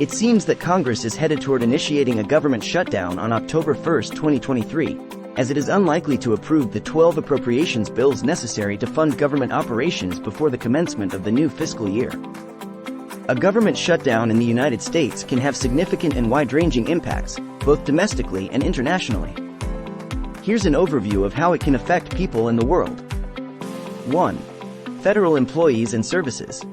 It seems that Congress is headed toward initiating a government shutdown on October 1, 2023, as it is unlikely to approve the 12 appropriations bills necessary to fund government operations before the commencement of the new fiscal year. A government shutdown in the United States can have significant and wide-ranging impacts, both domestically and internationally. Here's an overview of how it can affect people in the world. 1. Federal employees and services.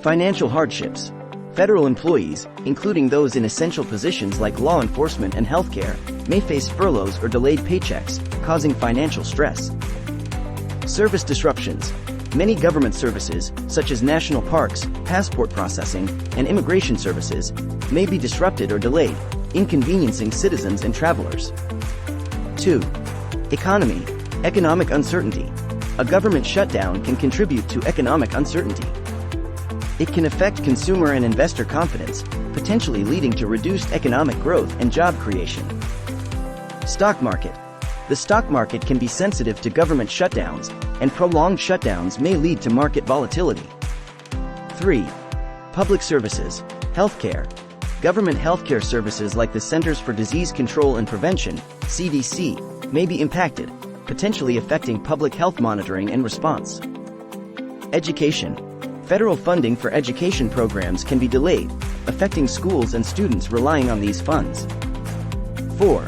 Financial hardships. Federal employees, including those in essential positions like law enforcement and healthcare, may face furloughs or delayed paychecks, causing financial stress. Service disruptions. Many government services, such as national parks, passport processing, and immigration services, may be disrupted or delayed, inconveniencing citizens and travelers. 2. Economy. Economic uncertainty. A government shutdown can contribute to economic uncertainty. It can affect consumer and investor confidence, potentially leading to reduced economic growth and job creation. Stock market. The stock market can be sensitive to government shutdowns, and prolonged shutdowns may lead to market volatility. 3. Public services. Healthcare. Government healthcare services like the Centers for Disease Control and Prevention, CDC, may be impacted, potentially affecting public health monitoring and response. Education. Federal funding for education programs can be delayed, affecting schools and students relying on these funds. 4.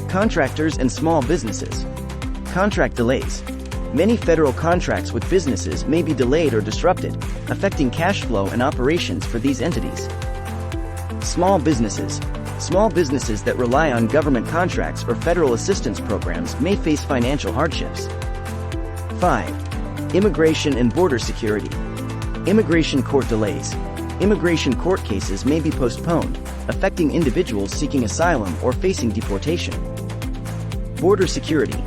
Contractors and small businesses. Contract delays. Many federal contracts with businesses may be delayed or disrupted, affecting cash flow and operations for these entities. Small businesses. Small businesses that rely on government contracts or federal assistance programs may face financial hardships. 5. Immigration and border security. Immigration court delays. Immigration court cases may be postponed, affecting individuals seeking asylum or facing deportation. Border security.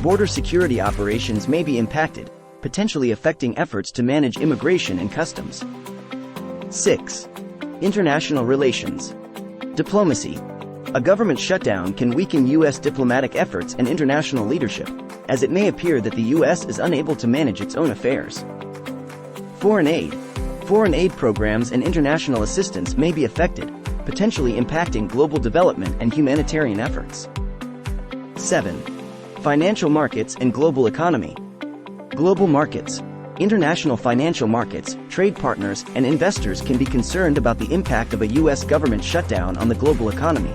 Border security operations may be impacted, potentially affecting efforts to manage immigration and customs. 6. International relations. Diplomacy. A government shutdown can weaken U.S. diplomatic efforts and international leadership, as it may appear that the U.S. is unable to manage its own affairs. Foreign aid. Foreign aid programs and international assistance may be affected, potentially impacting global development and humanitarian efforts. 7. Financial markets and global economy. Global markets. International financial markets, trade partners, and investors can be concerned about the impact of a U.S. government shutdown on the global economy.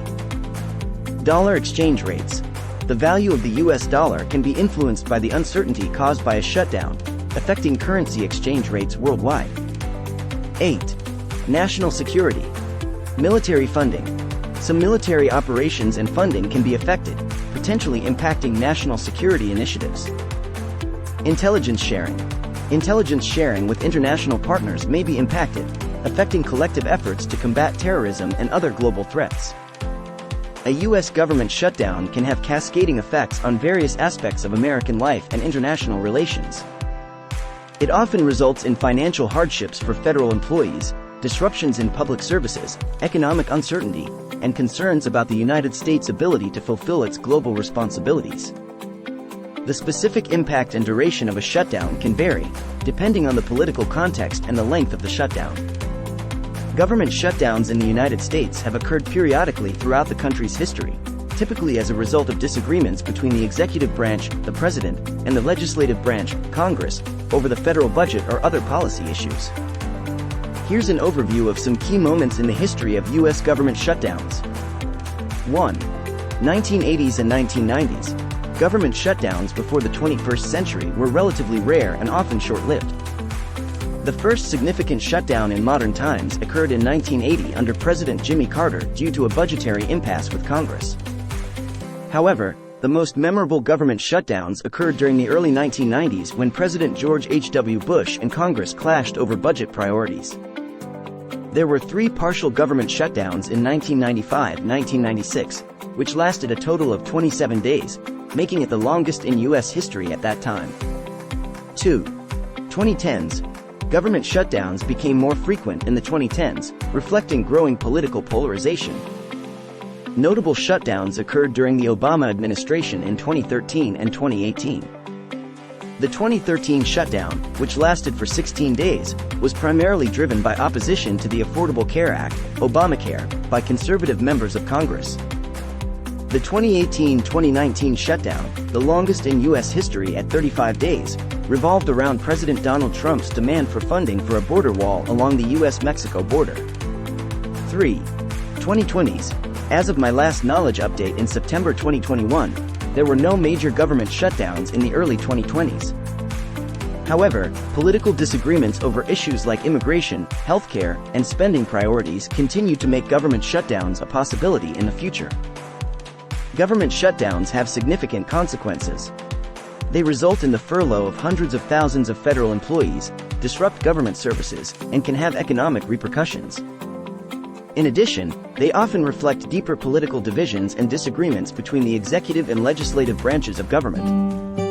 Dollar exchange rates. The value of the U.S. dollar can be influenced by the uncertainty caused by a shutdown, affecting currency exchange rates worldwide. 8. National security. Military funding. Some military operations and funding can be affected, potentially impacting national security initiatives. Intelligence sharing. Intelligence sharing with international partners may be impacted, affecting collective efforts to combat terrorism and other global threats. A U.S. government shutdown can have cascading effects on various aspects of American life and international relations. It often results in financial hardships for federal employees, disruptions in public services, economic uncertainty, and concerns about the United States' ability to fulfill its global responsibilities. The specific impact and duration of a shutdown can vary, depending on the political context and the length of the shutdown. Government shutdowns in the United States have occurred periodically throughout the country's history, typically as a result of disagreements between the executive branch, the president, and the legislative branch, Congress, over the federal budget or other policy issues. Here's an overview of some key moments in the history of U.S. government shutdowns. 1. 1980s and 1990s. Government shutdowns before the 21st century were relatively rare and often short-lived. The first significant shutdown in modern times occurred in 1980 under President Jimmy Carter due to a budgetary impasse with Congress. However, the most memorable government shutdowns occurred during the early 1990s when President George H.W. Bush and Congress clashed over budget priorities. There were 3 partial government shutdowns in 1995-1996, which lasted a total of 27 days, making it the longest in U.S. history at that time. 2. 2010s. Government shutdowns became more frequent in the 2010s, reflecting growing political polarization. Notable shutdowns occurred during the Obama administration in 2013 and 2018. The 2013 shutdown, which lasted for 16 days, was primarily driven by opposition to the Affordable Care Act, Obamacare, by conservative members of Congress. The 2018-2019 shutdown, the longest in U.S. history at 35 days, revolved around President Donald Trump's demand for funding for a border wall along the U.S.-Mexico border. 3. 2020s. As of my last knowledge update in September 2021, there were no major government shutdowns in the early 2020s. However, political disagreements over issues like immigration, healthcare, and spending priorities continue to make government shutdowns a possibility in the future. Government shutdowns have significant consequences. They result in the furlough of hundreds of thousands of federal employees, disrupt government services, and can have economic repercussions. In addition, they often reflect deeper political divisions and disagreements between the executive and legislative branches of government.